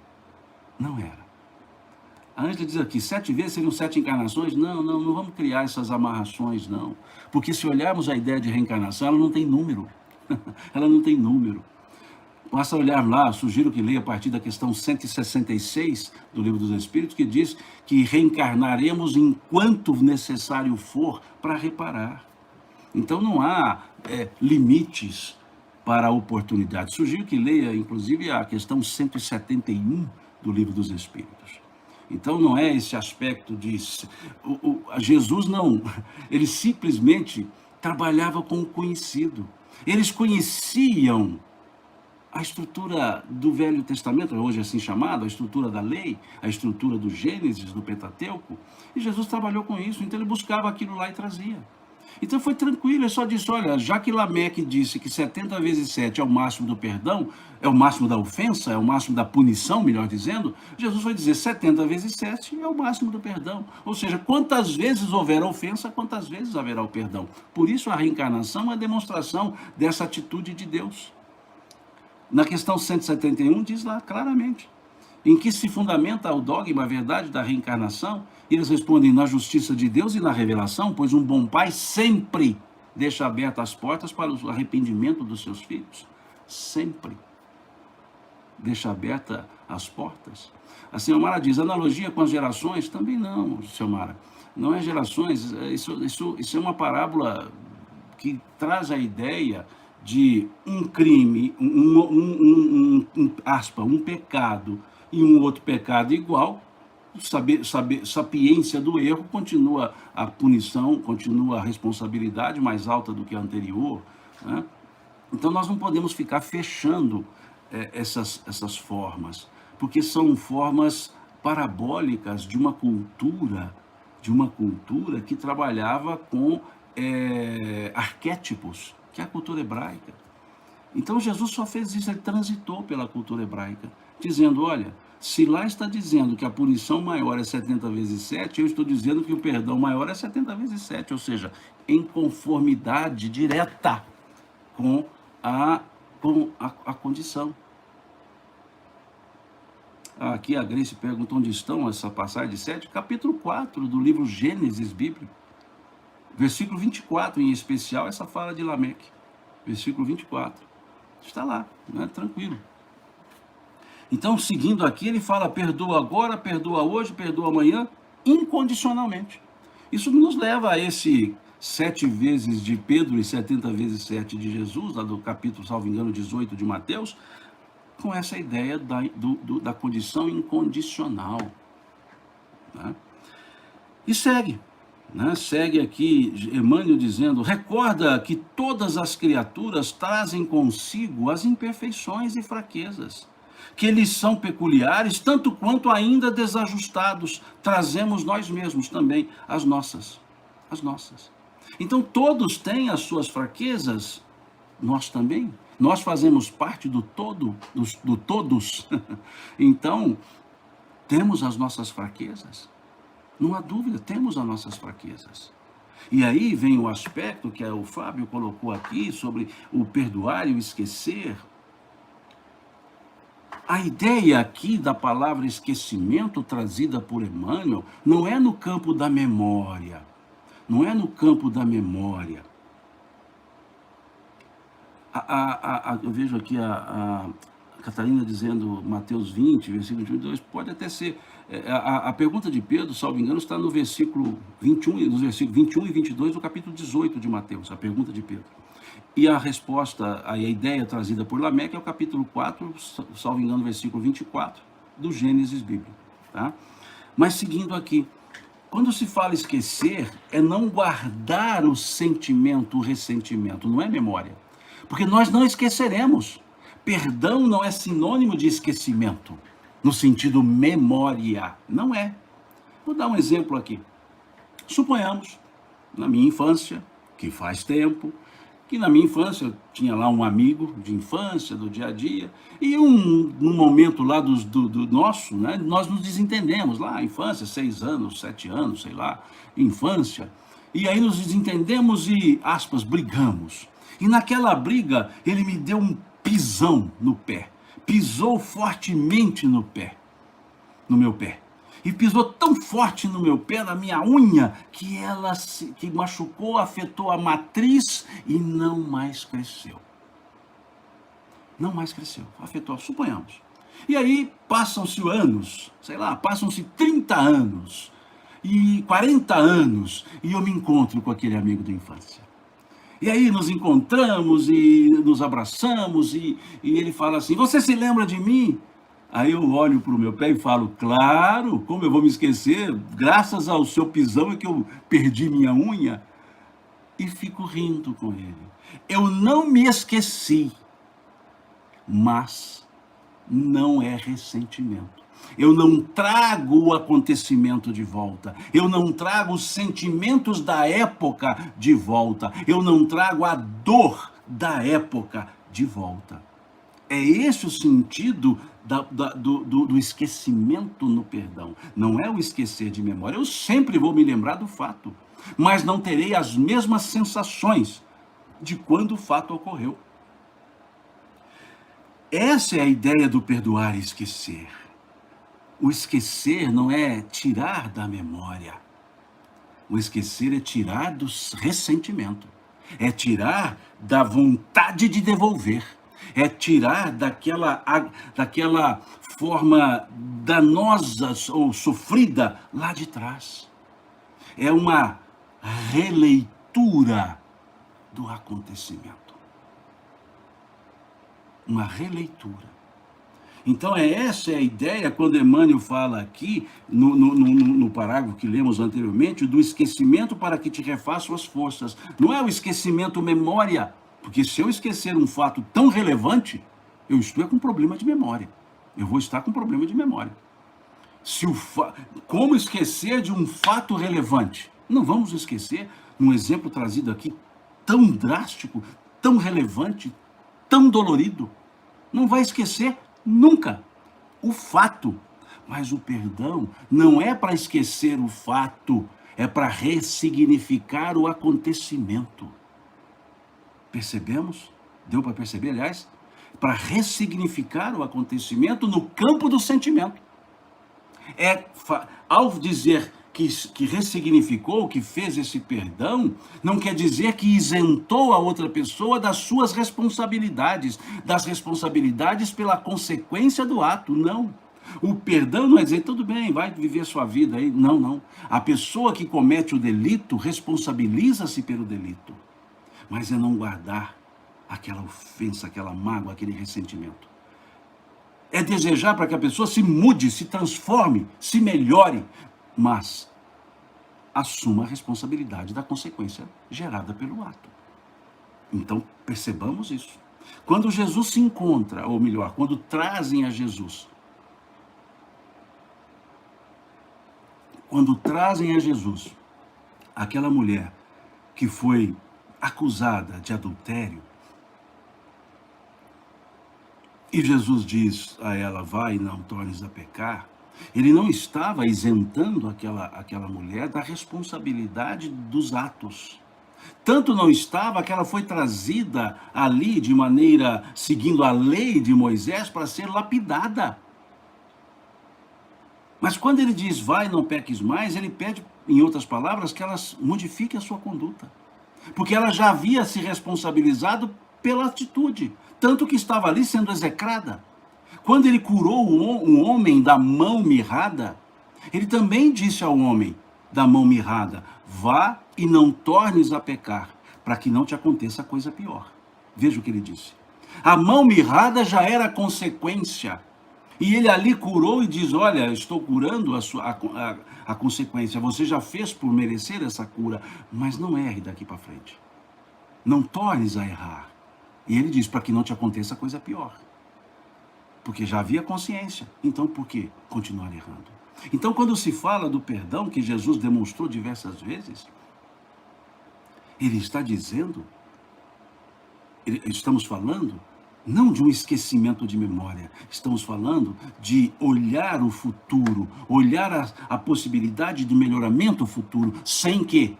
A Ângela diz aqui, 7 vezes seriam 7 encarnações? Não vamos criar essas amarrações, não. Porque se olharmos a ideia de reencarnação, ela não tem número. Ela não tem número. Basta olhar lá, sugiro que leia a partir da questão 166 do Livro dos Espíritos, que diz que reencarnaremos enquanto necessário for para reparar. Então não há limites para a oportunidade. Sugiro que leia, inclusive, a questão 171 do Livro dos Espíritos. Então não é esse aspecto de... Jesus não, ele simplesmente trabalhava com o conhecido. Eles conheciam a estrutura do Velho Testamento, hoje assim chamado, a estrutura da lei, a estrutura do Gênesis, do Pentateuco, e Jesus trabalhou com isso, então ele buscava aquilo lá e trazia. Então foi tranquilo, ele só disse, olha, já que Lameque disse que 70 vezes 7 é o máximo do perdão, é o máximo da ofensa, é o máximo da punição, melhor dizendo, Jesus vai dizer 70 vezes 7 é o máximo do perdão. Ou seja, quantas vezes houver ofensa, quantas vezes haverá o perdão. Por isso a reencarnação é a demonstração dessa atitude de Deus. Na questão 171 diz lá claramente, em que se fundamenta o dogma, a verdade da reencarnação, e eles respondem na justiça de Deus e na revelação, pois um bom pai sempre deixa abertas as portas para o arrependimento dos seus filhos. Sempre deixa abertas as portas. A senhora Mara diz, analogia com as gerações? Também não, senhora Mara. Não é gerações, isso é uma parábola que traz a ideia de um crime, um pecado e um outro pecado igual, sapiência do erro, continua a punição, continua a responsabilidade mais alta do que a anterior, né? Então nós não podemos ficar fechando essas formas, porque são formas parabólicas de uma cultura que trabalhava com arquétipos, que é a cultura hebraica. Então Jesus só fez isso, ele transitou pela cultura hebraica, dizendo, olha, se lá está dizendo que a punição maior é 70 vezes 7, eu estou dizendo que o perdão maior é 70 vezes 7, ou seja, em conformidade direta com a condição. Aqui a Grace pergunta onde estão essa passagem de 7, capítulo 4 do livro Gênesis bíblico. Versículo 24, em especial, essa fala de Lameque. Versículo 24. Está lá, né? Tranquilo. Então, seguindo aqui, ele fala, perdoa agora, perdoa hoje, perdoa amanhã, incondicionalmente. Isso nos leva a esse 7 vezes de Pedro e 70 vezes 7 de Jesus, lá do capítulo, salvo engano, 18 de Mateus, com essa ideia da condição incondicional. Né? E segue. Segue aqui Emmanuel dizendo, recorda que todas as criaturas trazem consigo as imperfeições e fraquezas, que eles são peculiares, tanto quanto ainda desajustados, trazemos nós mesmos também as nossas. Então todos têm as suas fraquezas, nós também. Nós fazemos parte do todo, do todos. Então, temos as nossas fraquezas. Não há dúvida, temos as nossas fraquezas. E aí vem o aspecto que o Fábio colocou aqui sobre o perdoar e o esquecer. A ideia aqui da palavra esquecimento trazida por Emmanuel não é no campo da memória. Não é no campo da memória. Eu vejo aqui a Catarina dizendo Mateus 20, versículo 22, pode até ser. A pergunta de Pedro, salvo engano, está no versículo 21, nos versículos 21 e 22 do capítulo 18 de Mateus, a pergunta de Pedro. E a resposta, a ideia trazida por Lameque é o capítulo 4, salvo engano, versículo 24 do Gênesis bíblico. Tá? Mas seguindo aqui, quando se fala esquecer, é não guardar o sentimento, o ressentimento, não é memória. Porque nós não esqueceremos. Perdão não é sinônimo de esquecimento, no sentido memória. Não é. Vou dar um exemplo aqui. Suponhamos, na minha infância, que faz tempo, que na minha infância eu tinha lá um amigo de infância, do dia a dia, e num momento lá do nosso, né, nós nos desentendemos lá, infância, 6 anos, 7 anos, sei lá, infância, e aí nos desentendemos e, aspas, brigamos. E naquela briga, ele me deu um pisão no pé, pisou fortemente no meu pé. e pisou tão forte no meu pé, na minha unha, que machucou, afetou a matriz e não mais cresceu. Não mais cresceu, afetou, suponhamos. E aí passam-se anos, sei lá, passam-se 30 anos e 40 anos e eu me encontro com aquele amigo da infância. E aí nos encontramos e nos abraçamos e ele fala assim, você se lembra de mim? Aí eu olho para o meu pé e falo, claro, como eu vou me esquecer? Graças ao seu pisão é que eu perdi minha unha. E fico rindo com ele. Eu não me esqueci, mas não é ressentimento. Eu não trago o acontecimento de volta. Eu não trago os sentimentos da época de volta. Eu não trago a dor da época de volta. É esse o sentido do esquecimento no perdão. Não é o esquecer de memória. Eu sempre vou me lembrar do fato, mas não terei as mesmas sensações de quando o fato ocorreu. Essa é a ideia do perdoar e esquecer. O esquecer não é tirar da memória. O esquecer é tirar do ressentimento. É tirar da vontade de devolver. É tirar daquela forma danosa ou sofrida lá de trás. É uma releitura do acontecimento. Uma releitura. Então, essa é a ideia, quando Emmanuel fala aqui, no parágrafo que lemos anteriormente, do esquecimento para que te refaçam as forças. Não é o esquecimento memória, porque se eu esquecer um fato tão relevante, eu estou com problema de memória. Eu vou estar com problema de memória. Como esquecer de um fato relevante? Não vamos esquecer, um exemplo trazido aqui, tão drástico, tão relevante, tão dolorido. Não vai esquecer nunca o fato. Mas o perdão não é para esquecer o fato, é para ressignificar o acontecimento. Percebemos? Deu para perceber, aliás? Para ressignificar o acontecimento no campo do sentimento. Ao dizer que ressignificou, que fez esse perdão, não quer dizer que isentou a outra pessoa das suas responsabilidades, das responsabilidades pela consequência do ato, não. O perdão não é dizer, tudo bem, vai viver sua vida aí. Não, não. A pessoa que comete o delito responsabiliza-se pelo delito, mas é não guardar aquela ofensa, aquela mágoa, aquele ressentimento. É desejar para que a pessoa se mude, se transforme, se melhore, mas assuma a responsabilidade da consequência gerada pelo ato. Então, percebamos isso. Quando Jesus se encontra, ou melhor, quando trazem a Jesus, aquela mulher que foi acusada de adultério, e Jesus diz a ela, vai e não tornes a pecar, ele não estava isentando aquela mulher da responsabilidade dos atos. Tanto não estava que ela foi trazida ali de maneira, seguindo a lei de Moisés, para ser lapidada. Mas quando ele diz, vai, não peques mais, ele pede, em outras palavras, que ela modifique a sua conduta. Porque ela já havia se responsabilizado pela atitude, tanto que estava ali sendo execrada. Quando ele curou um homem da mão mirrada, ele também disse ao homem da mão mirrada, vá e não tornes a pecar, para que não te aconteça coisa pior. Veja o que ele disse. A mão mirrada já era a consequência. E ele ali curou e diz, olha, estou curando a consequência. Você já fez por merecer essa cura, mas não erre daqui para frente. Não tornes a errar. E ele diz, para que não te aconteça coisa pior. Porque já havia consciência. Então, por que continuar errando? Então, quando se fala do perdão que Jesus demonstrou diversas vezes, ele está dizendo, estamos falando, não de um esquecimento de memória, estamos falando de olhar o futuro, olhar a possibilidade do melhoramento futuro, sem que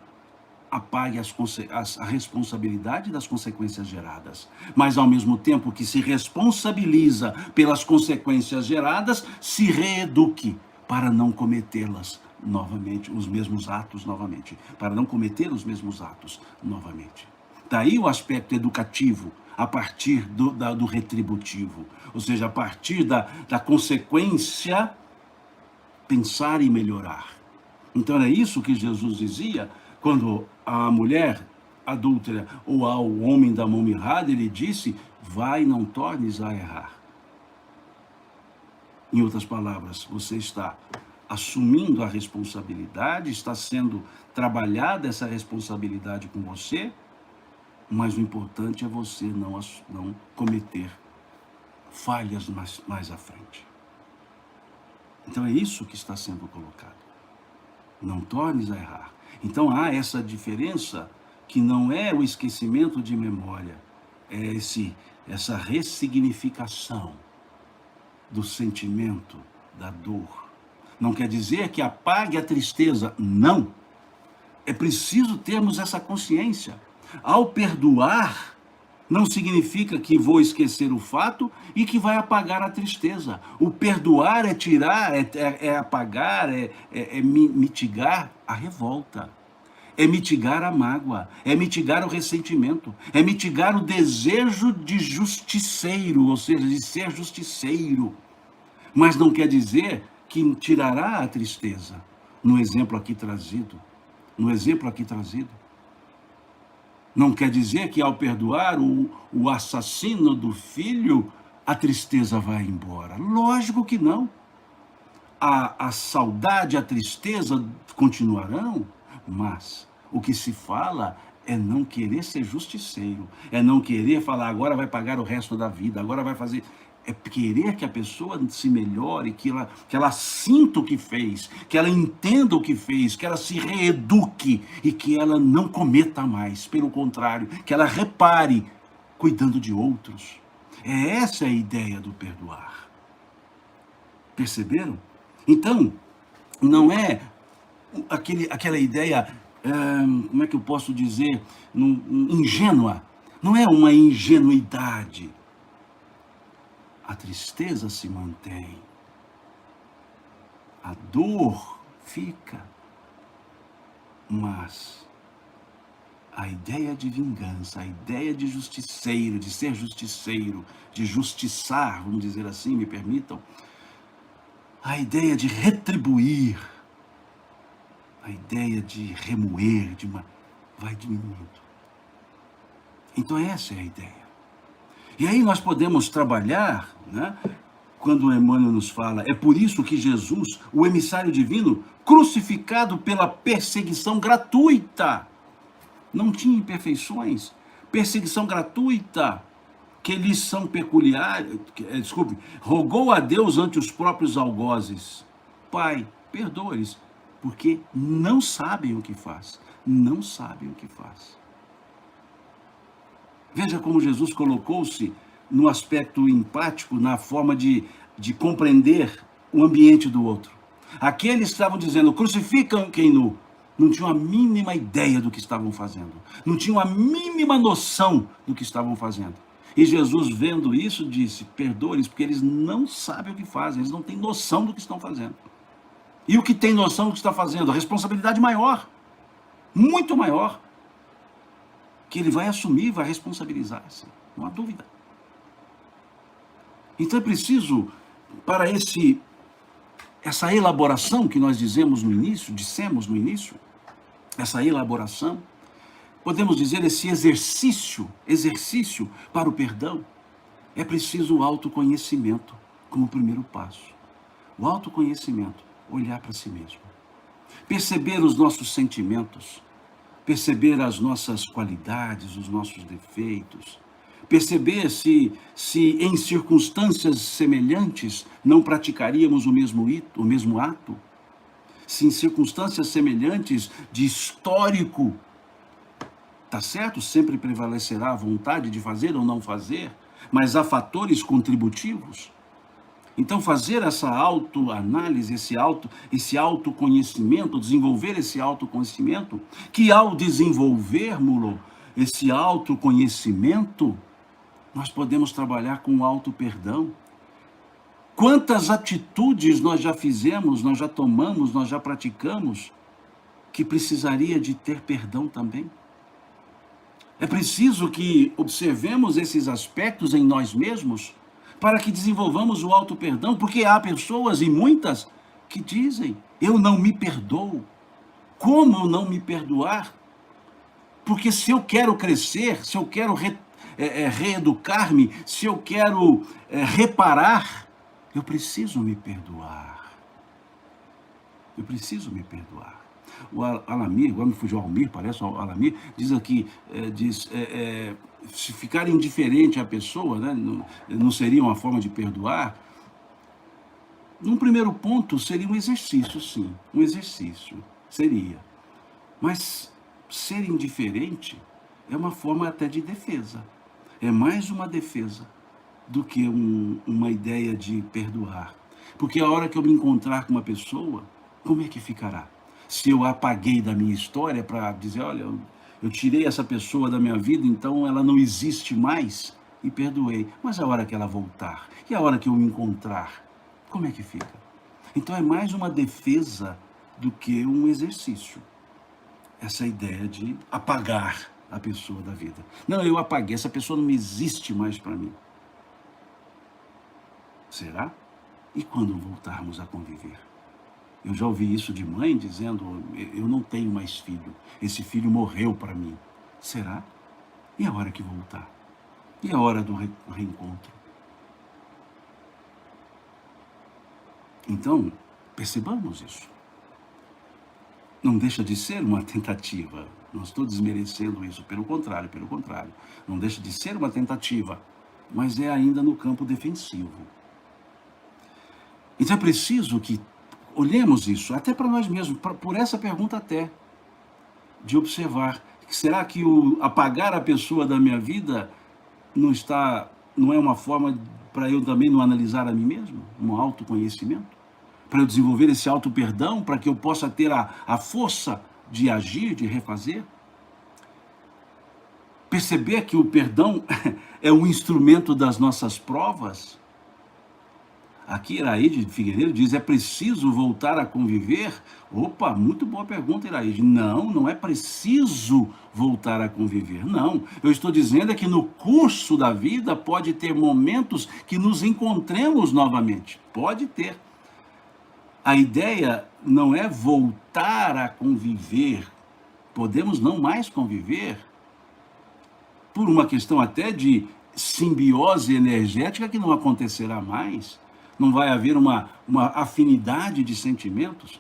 apague a responsabilidade das consequências geradas. Mas, ao mesmo tempo que se responsabiliza pelas consequências geradas, se reeduque para não cometê-las novamente, os mesmos atos novamente, para não cometer os mesmos atos novamente. Daí o aspecto educativo, a partir do retributivo, ou seja, a partir da consequência, pensar e melhorar. Então era isso que Jesus dizia quando a mulher adúltera ou ao homem da mão mirrada, ele disse: vai, não tornes a errar. Em outras palavras, você está assumindo a responsabilidade, está sendo trabalhada essa responsabilidade com você, mas o importante é você não cometer falhas mais à frente. Então é isso que está sendo colocado. Não tornes a errar. Então há essa diferença que não é o esquecimento de memória, é essa ressignificação do sentimento, da dor. Não quer dizer que apague a tristeza, não. É preciso termos essa consciência. Ao perdoar, não significa que vou esquecer o fato e que vai apagar a tristeza. O perdoar é tirar, é apagar, é mitigar a revolta. É mitigar a mágoa, é mitigar o ressentimento, é mitigar o desejo de justiceiro, ou seja, de ser justiceiro. Mas não quer dizer que tirará a tristeza. No exemplo aqui trazido, não quer dizer que ao perdoar o assassino do filho, a tristeza vai embora. Lógico que não. A saudade, a tristeza continuarão, mas o que se fala é não querer ser justiceiro, é não querer falar agora vai pagar o resto da vida, agora vai fazer... É querer que a pessoa se melhore, que ela sinta o que fez, que ela entenda o que fez, que ela se reeduque e que ela não cometa mais. Pelo contrário, que ela repare, cuidando de outros. É essa a ideia do perdoar. Perceberam? Então, não é aquela ideia, como é que eu posso dizer, ingênua. Não é uma ingenuidade. A tristeza se mantém, a dor fica, mas a ideia de vingança, a ideia de justiceiro, de ser justiceiro, de justiçar, vamos dizer assim, me permitam, a ideia de retribuir, a ideia de remoer, vai diminuindo. Então essa é a ideia. E aí nós podemos trabalhar, né, quando Emmanuel nos fala, é por isso que Jesus, o emissário divino, crucificado pela perseguição gratuita, não tinha imperfeições, perseguição gratuita, que lhes são peculiares, rogou a Deus ante os próprios algozes, Pai, perdoa-lhes, porque não sabem o que faz, não sabem o que faz. Veja como Jesus colocou-se no aspecto empático, na forma de compreender o ambiente do outro. Aqueles estavam dizendo, crucificam quem nu. Não tinham a mínima ideia do que estavam fazendo. Não tinham a mínima noção do que estavam fazendo. E Jesus, vendo isso, disse, perdoe-lhes, porque eles não sabem o que fazem, eles não têm noção do que estão fazendo. E o que tem noção do que está fazendo? A responsabilidade maior, muito maior, que ele vai assumir, vai responsabilizar-se, não há dúvida. Então é preciso, para essa elaboração que nós dissemos no início, essa elaboração, podemos dizer esse exercício para o perdão, é preciso o autoconhecimento como primeiro passo. O autoconhecimento, olhar para si mesmo, perceber os nossos sentimentos, perceber as nossas qualidades, os nossos defeitos, perceber se em circunstâncias semelhantes não praticaríamos o mesmo ato, se em circunstâncias semelhantes de histórico, tá certo? Sempre prevalecerá a vontade de fazer ou não fazer, mas há fatores contributivos. Então, fazer essa autoanálise, esse autoconhecimento, desenvolver esse autoconhecimento, que ao desenvolvermos esse autoconhecimento, nós podemos trabalhar com o auto-perdão, Quantas atitudes nós já fizemos, nós já tomamos, nós já praticamos, que precisaria de ter perdão também? É preciso que observemos esses aspectos em nós mesmos para que desenvolvamos o auto-perdão, porque há pessoas, e muitas, que dizem: eu não me perdoo. Como não me perdoar? Porque se eu quero crescer, se eu quero reeducar-me, se eu quero reparar, eu preciso me perdoar. Eu preciso me perdoar. O Alamir, agora me fugiu o Almir, parece o Alamir, diz aqui, se ficar indiferente à pessoa, né, não seria uma forma de perdoar? Num primeiro ponto, seria um exercício, sim, um exercício, seria. Mas ser indiferente é uma forma até de defesa. É mais uma defesa do que uma ideia de perdoar. Porque a hora que eu me encontrar com uma pessoa, como é que ficará? Se eu apaguei da minha história para dizer, olha, eu tirei essa pessoa da minha vida, então ela não existe mais, e perdoei. Mas a hora que ela voltar, e a hora que eu me encontrar, como é que fica? Então é mais uma defesa do que um exercício. Essa ideia de apagar a pessoa da vida. Não, eu apaguei, essa pessoa não existe mais para mim. Será? E quando voltarmos a conviver? Eu já ouvi isso de mãe dizendo, eu não tenho mais filho, esse filho morreu para mim. Será? E a hora que voltar? E a hora do reencontro? Então, percebamos isso. Não deixa de ser uma tentativa. Não estou desmerecendo isso, pelo contrário. Não deixa de ser uma tentativa, mas é ainda no campo defensivo. Então é preciso que olhemos isso, até para nós mesmos, por essa pergunta até, de observar, será que o apagar a pessoa da minha vida não é uma forma para eu também não analisar a mim mesmo? Um autoconhecimento? Para eu desenvolver esse auto-perdão, para que eu possa ter a força de agir, de refazer? Perceber que o perdão é um instrumento das nossas provas? Aqui Iraide Figueiredo diz, é preciso voltar a conviver? Opa, muito boa pergunta, Iraide. Não é preciso voltar a conviver. Não, eu estou dizendo é que no curso da vida pode ter momentos que nos encontremos novamente. Pode ter. A ideia não é voltar a conviver. Podemos não mais conviver por uma questão até de simbiose energética que não acontecerá mais. Não vai haver uma afinidade de sentimentos.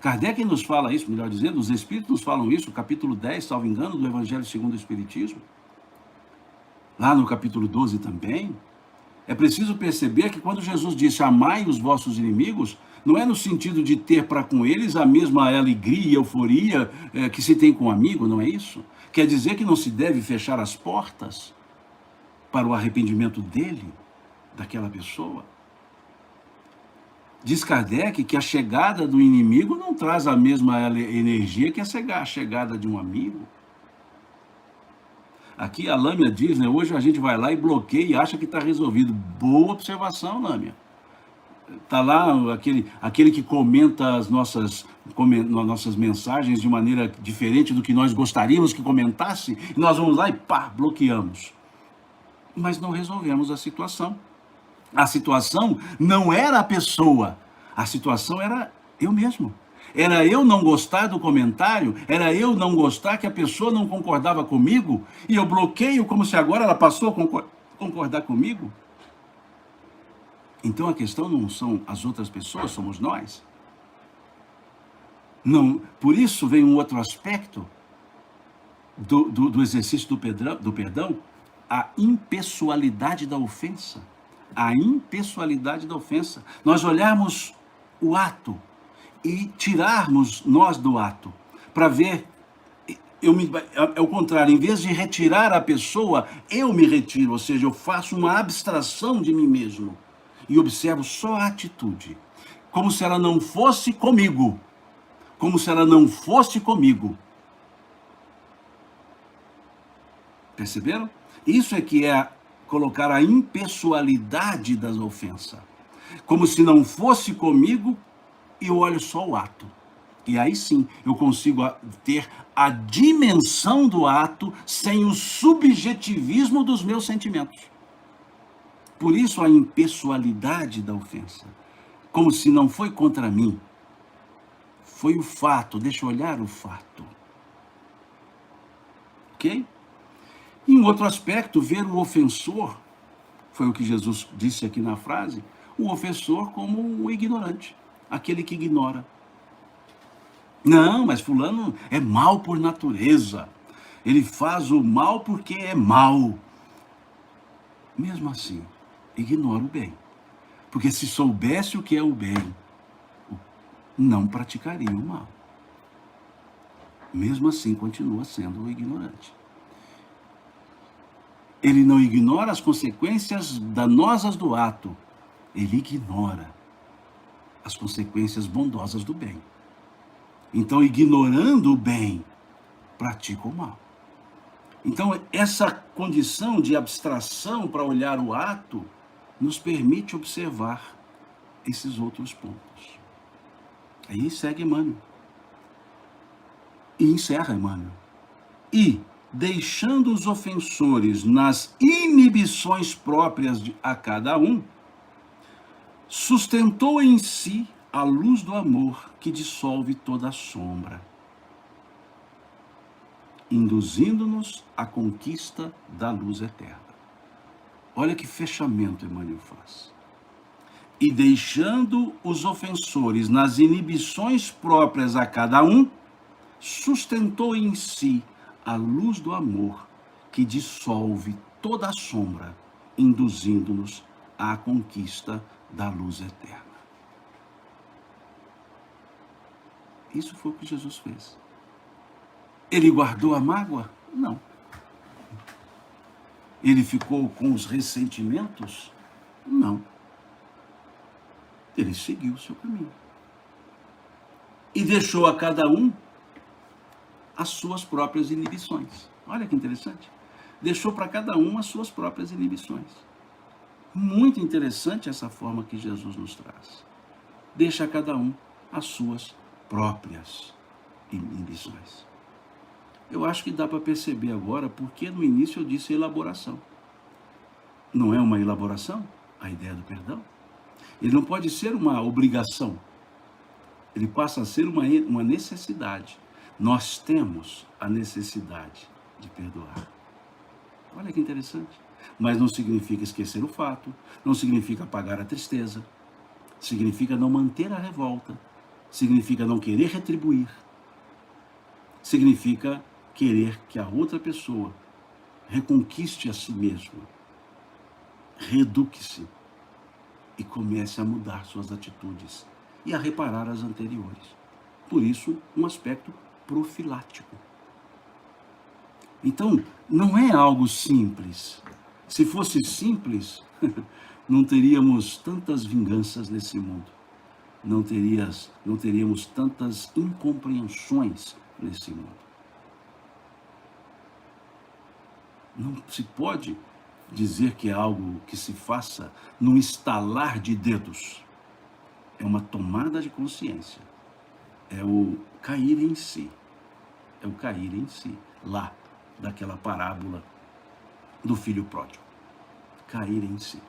Kardec nos fala isso, melhor dizendo, os Espíritos nos falam isso, capítulo 10, salvo engano, do Evangelho segundo o Espiritismo. Lá no capítulo 12 também. É preciso perceber que quando Jesus disse, amai os vossos inimigos, não é no sentido de ter para com eles a mesma alegria e euforia que se tem com um amigo, não é isso? Quer dizer que não se deve fechar as portas para o arrependimento dele, daquela pessoa. Diz Kardec que a chegada do inimigo não traz a mesma energia que a chegada de um amigo. Aqui a Lâmia diz, né, hoje a gente vai lá e bloqueia e acha que está resolvido. Boa observação, Lâmia. Está lá aquele que comenta as nossas mensagens de maneira diferente do que nós gostaríamos que comentasse, e nós vamos lá e pá, bloqueamos. Mas não resolvemos a situação. A situação não era a pessoa, a situação era eu mesmo. Era eu não gostar do comentário, era eu não gostar que a pessoa não concordava comigo, e eu bloqueio como se agora ela passou a concordar comigo. Então a questão não são as outras pessoas, somos nós. Não, por isso vem um outro aspecto do exercício do perdão, a impessoalidade da ofensa. A impessoalidade da ofensa. Nós olharmos o ato e tirarmos nós do ato, para ver, é o contrário, em vez de retirar a pessoa, eu me retiro, ou seja, eu faço uma abstração de mim mesmo e observo só a atitude, como se ela não fosse comigo, como se ela não fosse comigo. Perceberam? Isso é que é colocar a impessoalidade das ofensas. como se não fosse comigo, e eu olho só o ato. E aí sim, eu consigo ter a dimensão do ato sem o subjetivismo dos meus sentimentos. Por isso a impessoalidade da ofensa. Como se não foi contra mim. Foi o fato, deixa eu olhar o fato. Ok? Em outro aspecto, ver o ofensor, foi o que Jesus disse aqui na frase, o ofensor como o ignorante, aquele que ignora. Não, mas fulano é mal por natureza. Ele faz o mal porque é mal. Mesmo assim, ignora o bem. Porque se soubesse o que é o bem, não praticaria o mal. Mesmo assim, continua sendo o ignorante. Ele não ignora as consequências danosas do ato. Ele ignora as consequências bondosas do bem. Então, ignorando o bem, pratica o mal. Então, essa condição de abstração para olhar o ato nos permite observar esses outros pontos. Aí segue Emmanuel. E encerra Emmanuel. E, deixando os ofensores nas inibições próprias a cada um, sustentou em si a luz do amor que dissolve toda a sombra, induzindo-nos à conquista da luz eterna. Olha que fechamento Emmanuel faz. E deixando os ofensores nas inibições próprias a cada um, sustentou em si a luz do amor que dissolve toda a sombra, induzindo-nos à conquista da luz eterna. Isso foi o que Jesus fez. Ele guardou a mágoa? Não. Ele ficou com os ressentimentos? Não. Ele seguiu o seu caminho. E deixou a cada um as suas próprias inibições. Olha que interessante. Deixou para cada um as suas próprias inibições. Muito interessante essa forma que Jesus nos traz. Deixa a cada um as suas próprias inibições. Eu acho que dá para perceber agora porque no início eu disse elaboração. Não é uma elaboração a ideia do perdão? Ele não pode ser uma obrigação. Ele passa a ser uma necessidade. Nós temos a necessidade de perdoar. Olha que interessante. Mas não significa esquecer o fato, não significa apagar a tristeza, significa não manter a revolta, significa não querer retribuir, significa querer que a outra pessoa reconquiste a si mesma, reeduque-se e comece a mudar suas atitudes e a reparar as anteriores. Por isso, um aspecto profilático. Então, não é algo simples. Se fosse simples, não teríamos tantas vinganças nesse mundo. Não teríamos tantas incompreensões nesse mundo. Não se pode dizer que é algo que se faça num estalar de dedos. É uma tomada de consciência. É o cair em si. É o cair em si. Lá, daquela parábola do filho pródigo. Cair em si.